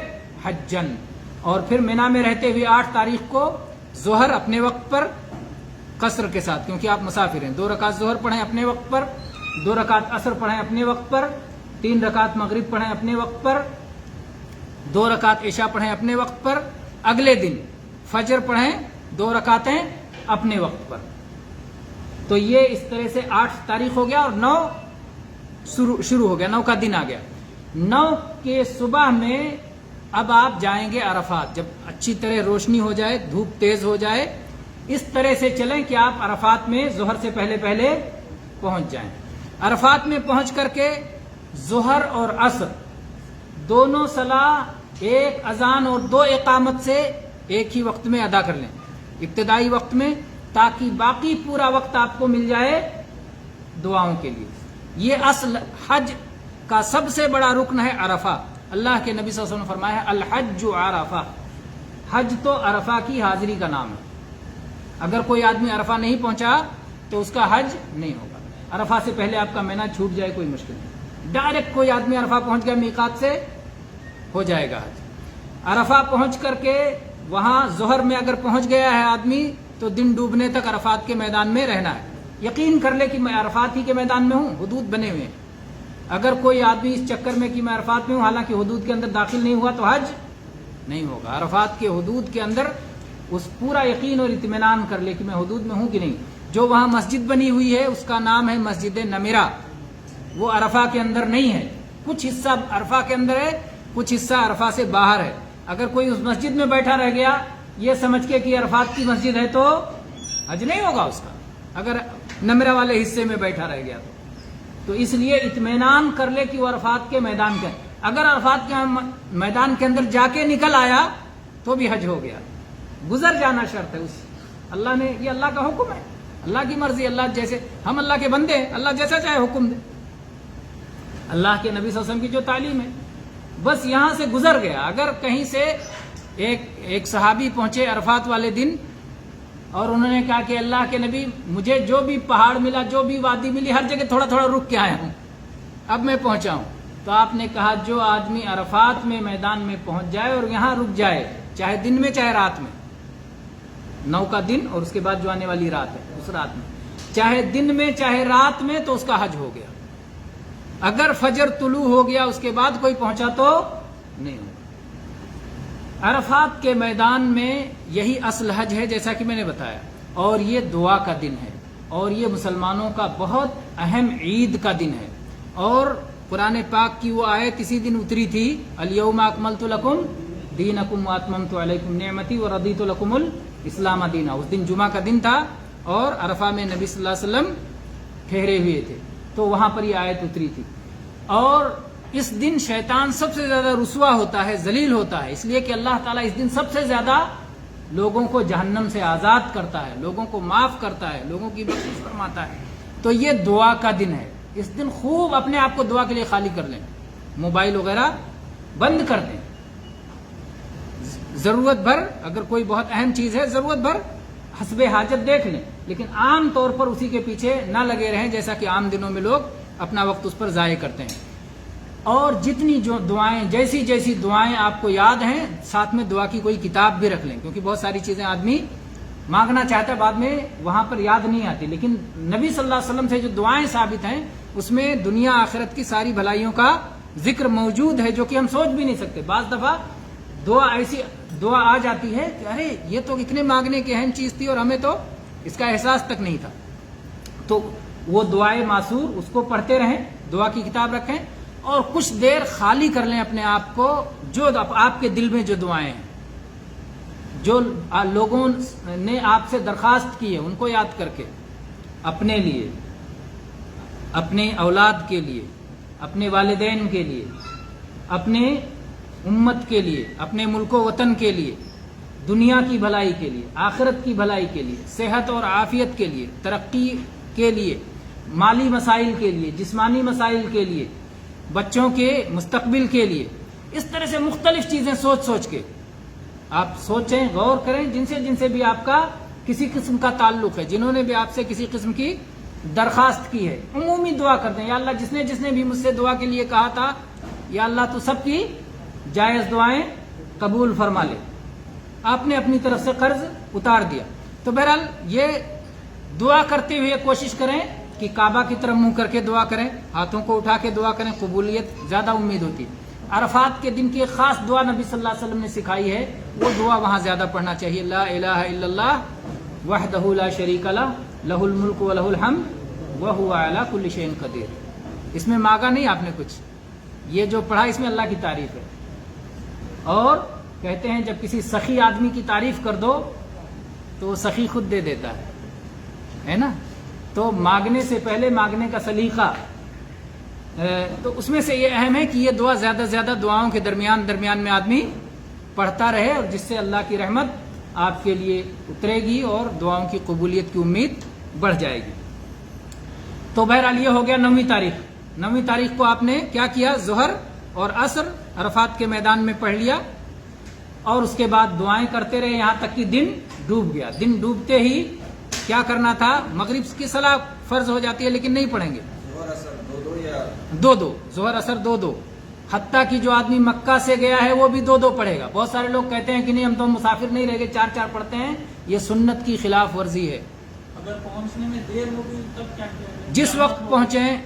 حجن. اور پھر مینا میں رہتے ہوئے 8 تاریخ کو ظہر اپنے وقت پر قصر کے ساتھ, کیونکہ آپ مسافر ہیں, 2 رکعت ظہر پڑھیں اپنے وقت پر, 2 رکعت عصر پڑھیں اپنے وقت پر, 3 رکعت مغرب پڑھیں اپنے وقت پر, 2 رکعت عشاء پڑھیں اپنے وقت پر. اگلے دن فجر پڑھیں 2 رکعتیں اپنے وقت پر. تو یہ اس طرح سے 8 تاریخ ہو گیا اور 9 شروع ہو گیا, 9 کا دن آ گیا. 9 کے صبح میں اب آپ جائیں گے عرفات, جب اچھی طرح روشنی ہو جائے, دھوپ تیز ہو جائے, اس طرح سے چلیں کہ آپ عرفات میں ظہر سے پہلے پہنچ جائیں. عرفات میں پہنچ کر کے ظہر اور عصر دونوں صلاح ایک اذان اور 2 اقامت سے ایک ہی وقت میں ادا کر لیں, ابتدائی وقت میں, تاکہ باقی پورا وقت آپ کو مل جائے دعاؤں کے لیے. یہ اصل حج کا سب سے بڑا رکن ہے عرفہ. اللہ کے نبی صلی اللہ علیہ وسلم نے فرمایا ہے الحج عرفہ, حج تو عرفہ کی حاضری کا نام ہے. اگر کوئی آدمی عرفہ نہیں پہنچا تو اس کا حج نہیں ہوگا. عرفہ سے پہلے آپ کا مینا چھوٹ جائے کوئی مشکل نہیں, ڈائریکٹ کوئی آدمی عرفہ پہنچ گیا میقات سے ہو جائے گا حج. عرفہ پہنچ کر کے وہاں ظہر میں اگر پہنچ گیا ہے آدمی تو دن ڈوبنے تک عرفات کے میدان میں رہنا ہے. یقین کر لے کہ میں عرفات ہی کے میدان میں ہوں, حدود بنے ہوئے ہیں. اگر کوئی آدمی اس چکر میں کہ میں عرفات میں ہوں حالانکہ حدود کے اندر داخل نہیں ہوا تو حج نہیں ہوگا. عرفات کے حدود کے اندر اس پورا یقین اور اطمینان کر لے کہ میں حدود میں ہوں کہ نہیں. جو وہاں مسجد بنی ہوئی ہے اس کا نام ہے مسجد نمیرہ. وہ عرفہ کے اندر نہیں ہے، کچھ حصہ عرفہ کے اندر ہے، کچھ حصہ عرفہ سے باہر ہے. اگر کوئی اس مسجد میں بیٹھا رہ گیا یہ سمجھ کے کہ عرفات کی مسجد ہے تو حج نہیں ہوگا اس کا، اگر نمیرہ والے حصے میں بیٹھا رہ گیا تو اس لیے اطمینان کر لے کہ وہ عرفات کے میدان کے، اگر عرفات کے میدان کے اندر جا کے نکل آیا تو بھی حج ہو گیا. گزر جانا شرط ہے. اس اللہ نے، یہ اللہ کا حکم ہے، اللہ کی مرضی. اللہ جیسے، ہم اللہ کے بندے ہیں، اللہ جیسا چاہے حکم دے. اللہ کے نبی صلی اللہ علیہ وسلم کی جو تعلیم ہے، بس یہاں سے گزر گیا. اگر کہیں سے ایک صحابی پہنچے عرفات والے دن اور انہوں نے کہا کہ اللہ کے نبی مجھے جو بھی پہاڑ ملا، جو بھی وادی ملی، ہر جگہ تھوڑا تھوڑا رک کے آیا ہوں، اب میں پہنچا ہوں. تو آپ نے کہا جو آدمی عرفات میں میدان میں پہنچ جائے اور یہاں رک جائے، چاہے دن میں چاہے رات میں، 9 کا دن اور اس کے بعد جو آنے والی رات ہے اس رات میں، چاہے دن میں چاہے رات میں، تو اس کا حج ہو گیا. اگر فجر طلوع ہو گیا اس کے بعد کوئی پہنچا تو نہیں ہوگا. عرفات کے میدان میں یہی اصل حج ہے جیسا کہ میں نے بتایا، اور یہ دعا کا دن ہے، اور یہ مسلمانوں کا بہت اہم عید کا دن ہے. اور قرآن پاک کی وہ آیت اسی دن اتری تھی، الیوم اکملت لکم دینکم واتممت علیکم نعمتی ورضیت لکم الاسلام دینا. اس دن جمعہ کا دن تھا اور عرفہ میں نبی صلی اللہ علیہ وسلم ٹھہرے ہوئے تھے، تو وہاں پر یہ آیت اتری تھی. اور اس دن شیطان سب سے زیادہ رسوا ہوتا ہے، ذلیل ہوتا ہے، اس لیے کہ اللہ تعالیٰ اس دن سب سے زیادہ لوگوں کو جہنم سے آزاد کرتا ہے، لوگوں کو معاف کرتا ہے، لوگوں کی بخشش فرماتا ہے. تو یہ دعا کا دن ہے. اس دن خوب اپنے آپ کو دعا کے لیے خالی کر لیں، موبائل وغیرہ بند کر دیں. ضرورت بھر اگر کوئی بہت اہم چیز ہے، ضرورت بھر حسب حاجت دیکھ لیں، لیکن عام طور پر اسی کے پیچھے نہ لگے رہیں جیسا کہ عام دنوں میں لوگ اپنا وقت اس پر ضائع کرتے ہیں. اور جتنی جو دعائیں، جیسی دعائیں آپ کو یاد ہیں، ساتھ میں دعا کی کوئی کتاب بھی رکھ لیں، کیونکہ بہت ساری چیزیں آدمی مانگنا چاہتا ہے، بعد میں وہاں پر یاد نہیں آتی. لیکن نبی صلی اللہ علیہ وسلم سے جو دعائیں ثابت ہیں اس میں دنیا آخرت کی ساری بھلائیوں کا ذکر موجود ہے، جو کہ ہم سوچ بھی نہیں سکتے. بعض دفعہ ایسی دعا آ جاتی ہے کہ ارے یہ تو اتنے مانگنے کی اہم چیز تھی اور ہمیں تو اس کا احساس تک نہیں تھا. تو وہ دعائیں معصور، اس کو پڑھتے رہیں، دعا کی کتاب رکھیں، اور کچھ دیر خالی کر لیں اپنے آپ کو، جو آپ کے دل میں جو دعائیں ہیں، جو لوگوں نے آپ سے درخواست کی ہے، ان کو یاد کر کے اپنے لیے، اپنے اولاد کے لیے، اپنے والدین کے لیے، اپنے امت کے لیے، اپنے ملک و وطن کے لیے، دنیا کی بھلائی کے لیے، آخرت کی بھلائی کے لیے، صحت اور عافیت کے لیے، ترقی کے لیے، مالی مسائل کے لیے، جسمانی مسائل کے لیے، بچوں کے مستقبل کے لیے، اس طرح سے مختلف چیزیں سوچ کے آپ سوچیں، غور کریں. جن سے بھی آپ کا کسی قسم کا تعلق ہے، جنہوں نے بھی آپ سے کسی قسم کی درخواست کی ہے، عمومی دعا کر دیں. یا اللہ جس نے بھی مجھ سے دعا کے لیے کہا تھا، یا اللہ تو سب کی جائز دعائیں قبول فرما لے. آپ نے اپنی طرف سے قرض اتار دیا. تو بہرحال یہ دعا کرتے ہوئے کوشش کریں کہ کعبہ کی طرف منہ کر کے دعا کریں، ہاتھوں کو اٹھا کے دعا کریں، قبولیت زیادہ امید ہوتی ہے. عرفات کے دن کی ایک خاص دعا نبی صلی اللہ علیہ وسلم نے سکھائی ہے، وہ دعا وہاں زیادہ پڑھنا چاہیے. لا الہ الا اللہ وحدہ لا شریک لہ لہ الملک و لہ الحمد وہو علی کل شیء قدیر. اس میں مانگا نہیں آپ نے کچھ، یہ جو پڑھا اس میں اللہ کی تعریف ہے. اور کہتے ہیں جب کسی سخی آدمی کی تعریف کر دو تو وہ سخی خود دے دیتا ہے نا. تو مانگنے سے پہلے مانگنے کا سلیقہ، تو اس میں سے یہ اہم ہے کہ یہ دعا زیادہ سے زیادہ دعاؤں کے درمیان میں آدمی پڑھتا رہے، اور جس سے اللہ کی رحمت آپ کے لیے اترے گی اور دعاؤں کی قبولیت کی امید بڑھ جائے گی. تو بہرحال یہ ہو گیا 9ویں تاریخ. 9ویں تاریخ کو آپ نے کیا کیا؟ ظہر اور عصر عرفات کے میدان میں پڑھ لیا، اور اس کے بعد دعائیں کرتے رہے یہاں تک کہ دن ڈوب گیا. دن ڈوبتے ہی کیا کرنا تھا؟ مغرب کی صلاح فرض ہو جاتی ہے لیکن نہیں پڑھیں گے، دو ظہر اثر دو. حتیٰ کہ جو آدمی مکہ سے گیا ہے وہ بھی 2 پڑھے گا. بہت سارے لوگ کہتے ہیں کہ نہیں ہم تو مسافر نہیں رہ گئے، 4 پڑھتے ہیں. یہ سنت کی خلاف ورزی ہے. اگر پہنچنے میں دیر ہوگی تب کیا کیا؟ جس وقت پہنچیں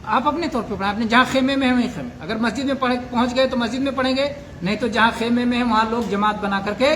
آپ اپنے طور پہ پڑھیں، آپ نے جہاں خیمے میں ہیں وہیں خیمے. اگر مسجد میں پہنچ گئے تو مسجد میں پڑھیں گے، نہیں تو جہاں خیمے میں ہیں وہاں لوگ جماعت بنا کر کے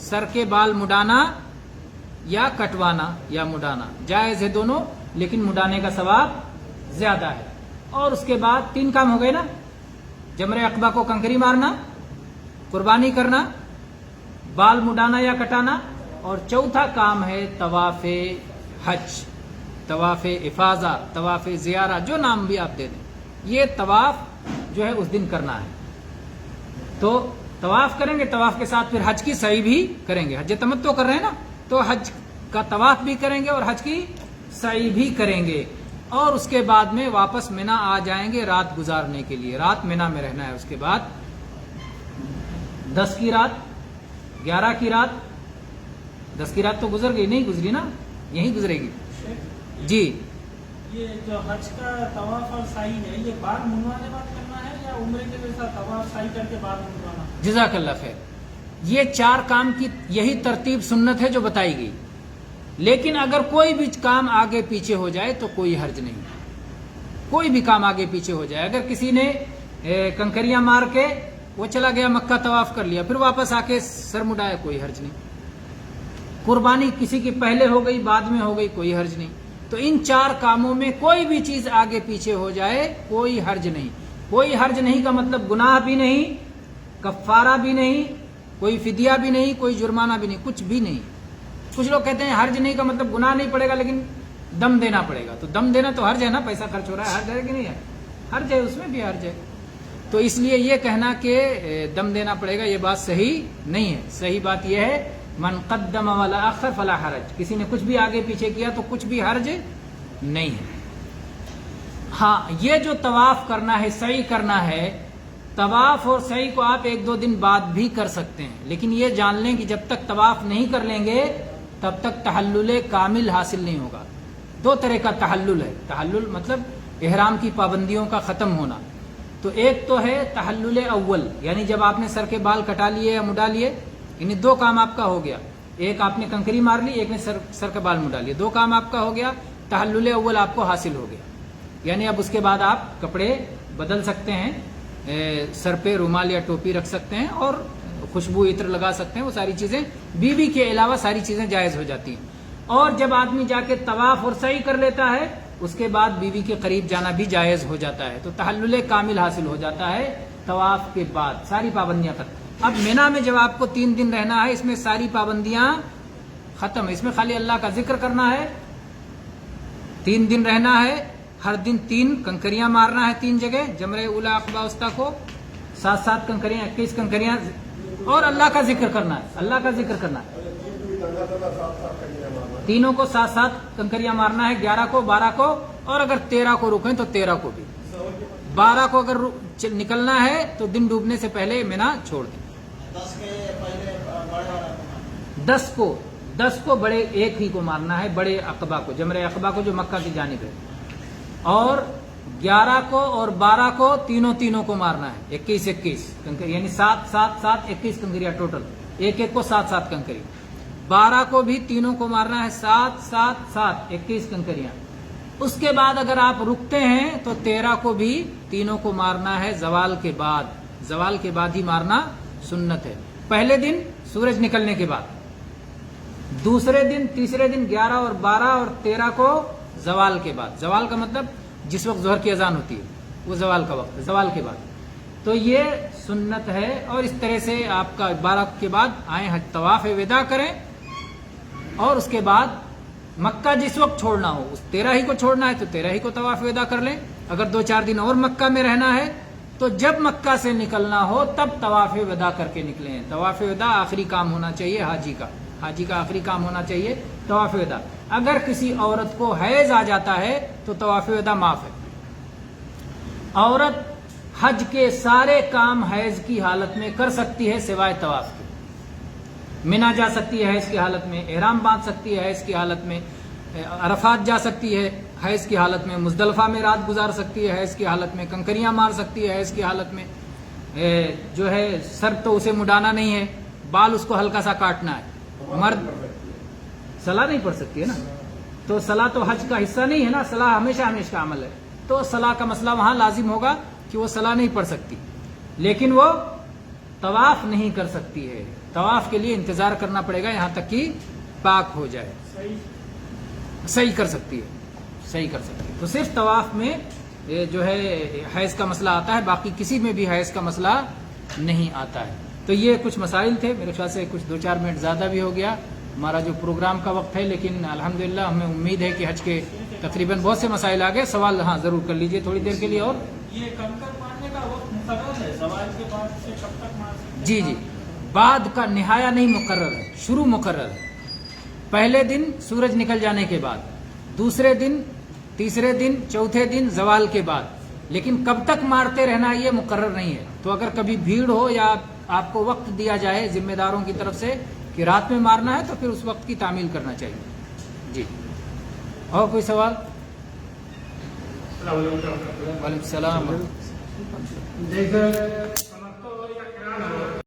سر کے بال مڈانا یا کٹوانا یا مڈانا جائز ہے دونوں، لیکن مڈانے کا ثواب زیادہ ہے۔ اور اس کے بعد 3 کام ہو گئے نا، جمرہ عقبہ کو کنکری مارنا، قربانی کرنا، بال مڈانا یا کٹانا، اور چوتھا کام ہے طواف حج، طواف افاضہ، طواف زیارہ، جو نام بھی آپ دے دیں، یہ طواف جو ہے اس دن کرنا ہے۔ تو طواف کریں گے، طواف کے ساتھ پھر حج کی سعی بھی کریں گے۔ حج تمتع کر رہے ہیں نا، تو حج کا طواف بھی کریں گے اور حج کی سعی بھی کریں گے، اور اس کے بعد میں واپس مینا آ جائیں گے رات گزارنے کے لیے۔ رات مینا میں رہنا ہے۔ اس کے بعد 10 کی رات، 11 کی رات، 10 کی رات تو گزر گئی، نہیں گزری نا، یہیں گزرے گی جی۔ یہ جو حج کا طواف اور سعی ہے، یہ بعد منڈوانے بعد کرنا ہے یا عمرے کے جیسا طواف سعی کر کے بعد منڈوانا؟ جزاک اللہ خیر۔ یہ 4 کام کی یہی ترتیب سنت ہے جو بتائی گئی، لیکن اگر کوئی بھی کام آگے پیچھے ہو جائے تو کوئی حرج نہیں۔ کوئی بھی کام آگے پیچھے ہو جائے، اگر کسی نے کنکریاں مار کے وہ چلا گیا مکہ طواف کر لیا، پھر واپس آ کے سر مڈایا، کوئی حرج نہیں۔ قربانی کسی کی پہلے ہو گئی بعد میں ہو گئی، کوئی حرج نہیں۔ تو ان 4 کاموں میں کوئی بھی چیز آگے پیچھے ہو جائے کوئی حرج نہیں۔ کوئی حرج نہیں کا مطلب گناہ بھی نہیں، کفارہ بھی نہیں، کوئی فدیہ بھی نہیں، کوئی جرمانہ بھی نہیں، کچھ بھی نہیں۔ کچھ لوگ کہتے ہیں حرج نہیں کا مطلب گناہ نہیں پڑے گا لیکن دم دینا پڑے گا، تو دم دینا تو حرج ہے نا، پیسہ خرچ ہو رہا ہے، حرج ہے کہ نہیں ہے؟ حرج ہے، اس میں بھی حرج ہے۔ تو اس لیے یہ کہنا کہ دم دینا پڑے گا، یہ بات صحیح نہیں ہے۔ صحیح بات یہ ہے من قدم ولا اخر فلا حرج، کسی نے کچھ بھی آگے پیچھے کیا تو کچھ بھی حرج نہیں ہے۔ ہاں، یہ جو طواف کرنا ہے، سعی کرنا ہے، طواف اور سعی کو آپ 1-2 دن بعد بھی کر سکتے ہیں، لیکن یہ جان لیں کہ جب تک طواف نہیں کر لیں گے تب تک تحلل کامل حاصل نہیں ہوگا۔ 2 طرح کا تحلل ہے۔ تحلل مطلب احرام کی پابندیوں کا ختم ہونا۔ تو ایک تو ہے تحلل اول، یعنی جب آپ نے سر کے بال کٹا لیے یا مڈا لیے، یعنی 2 کام آپ کا ہو گیا، ایک آپ نے کنکری مار لی، ایک نے سر کا بال مڈا لیا، 2 کام آپ کا ہو گیا، تحلل اول آپ کو حاصل ہو گیا۔ یعنی اب اس کے بعد آپ کپڑے بدل سکتے ہیں، سر پہ رومال یا ٹوپی رکھ سکتے ہیں، اور خوشبو عطر لگا سکتے ہیں، وہ ساری چیزیں بیوی کے علاوہ ساری چیزیں جائز ہو جاتی ہیں۔ اور جب آدمی جا کے طواف اور سعی کر لیتا ہے، اس کے بعد بیوی کے قریب جانا بھی جائز ہو جاتا ہے۔ تو تحلل کامل حاصل ہو جاتا ہے طواف کے بعد، ساری پابندیاں ختم۔ اب مینا میں جب آپ کو 3 دن رہنا ہے، اس میں ساری پابندیاں ختم ہے، اس میں خالی اللہ کا ذکر کرنا ہے۔ 3 دن رہنا ہے، ہر دن 3 کنکریاں مارنا ہے 3 جگہ، جمرہ اولا عقبہ وسطیٰ کو 7 کنکریاں، 21 کنکریاں، اور اللہ کا ذکر کرنا ہے، اللہ کا ذکر کرنا ہے۔ تینوں کو 7 کنکریاں مارنا ہے، 11 کو، 12 کو، اور اگر 13 کو رکیں تو 13 کو بھی۔ 12 کو اگر نکلنا ہے تو دن ڈوبنے سے پہلے مینا چھوڑ دیں۔ 10 کو بڑے ایک ہی کو مارنا ہے، بڑے عقبہ کو، جمرہ عقبہ کو جو مکہ کی جانب ہے، اور 11 کو اور 12 کو تینوں کو مارنا ہے، 21 کنکری، یعنی 7 21 کنکریاں ٹوٹل، ایک کو 7 کنکری۔ 12 کو بھی تینوں کو مارنا ہے، 7 21 کنکریاں۔ اس کے بعد اگر آپ رکتے ہیں تو 13 کو بھی تینوں کو مارنا ہے زوال کے بعد، زوال کے بعد ہی مارنا سنت ہے۔ پہلے دن سورج نکلنے کے بعد، دوسرے دن، تیسرے دن 11 اور 12 اور 13 کو زوال کے بعد۔ زوال کا مطلب جس وقت ظہر کی اذان ہوتی ہے وہ زوال کا وقت ہے، زوال کے بعد۔ تو یہ سنت ہے، اور اس طرح سے آپ کا 12 کے بعد آئیں حج طواف وداع کریں، اور اس کے بعد مکہ جس وقت چھوڑنا ہو، اس 13 ہی کو چھوڑنا ہے تو 13 ہی کو طواف وداع کر لیں۔ اگر 2-4 دن اور مکہ میں رہنا ہے تو جب مکہ سے نکلنا ہو تب طواف وداع کر کے نکلیں۔ طواف وداع آخری کام ہونا چاہیے حاجی کا آخری کام ہونا چاہیے طواف وداع۔ اگر کسی عورت کو حیض آ جاتا ہے تو طواف وداع معاف ہے۔ عورت حج کے سارے کام حیض کی حالت میں کر سکتی ہے سوائے طواف کے۔ مینا جا سکتی ہے حیض کی حالت میں، احرام باندھ سکتی ہے حیض کی حالت میں، عرفات جا سکتی ہے حیض کی حالت میں، مزدلفہ میں رات گزار سکتی ہے حیض کی حالت میں، کنکریاں مار سکتی ہے حیض کی حالت میں، جو ہے سر تو اسے مڈانا نہیں ہے، بال اس کو ہلکا سا کاٹنا ہے۔ مرد صلاح نہیں پڑھ سکتی ہے نا، تو صلاح تو حج کا حصہ نہیں ہے نا، صلاح ہمیشہ کا عمل ہے، تو صلاح کا مسئلہ وہاں لازم ہوگا کہ وہ صلاح نہیں پڑھ سکتی، لیکن وہ طواف نہیں کر سکتی ہے۔ طواف کے لیے انتظار کرنا پڑے گا یہاں تک کہ پاک ہو جائے. صحیح کر سکتی ہے. تو صرف طواف میں یہ جو ہے حیض کا مسئلہ آتا ہے، باقی کسی میں بھی حیض کا مسئلہ نہیں آتا ہے. تو یہ کچھ مسائل تھے، میرے خیال سے کچھ 2-4 منٹ زیادہ بھی ہو گیا ہمارا جو پروگرام کا وقت ہے، لیکن الحمدللہ ہمیں امید ہے کہ حج کے تقریباً بہت سے مسائل آ گئے. سوال ہاں ضرور کر لیجئے تھوڑی دیر کے لیے. اور یہ کنکر مارنے کا وقت مقرر ہے، زوال کے بعد سے کب تک مار سکتے ہیں؟ جی بعد کا نہایا نہیں مقرر ہے، شروع مقرر ہے. پہلے دن سورج نکل جانے کے بعد، دوسرے دن، تیسرے دن، چوتھے دن زوال کے بعد، لیکن کب تک مارتے رہنا یہ مقرر نہیں ہے. تو اگر کبھی بھیڑ ہو یا آپ کو وقت دیا جائے ذمہ داروں کی طرف سے کہ رات میں مارنا ہے تو پھر اس وقت کی تعمیل کرنا چاہیے. جی اور کوئی سوال؟ وعلیکم السلام.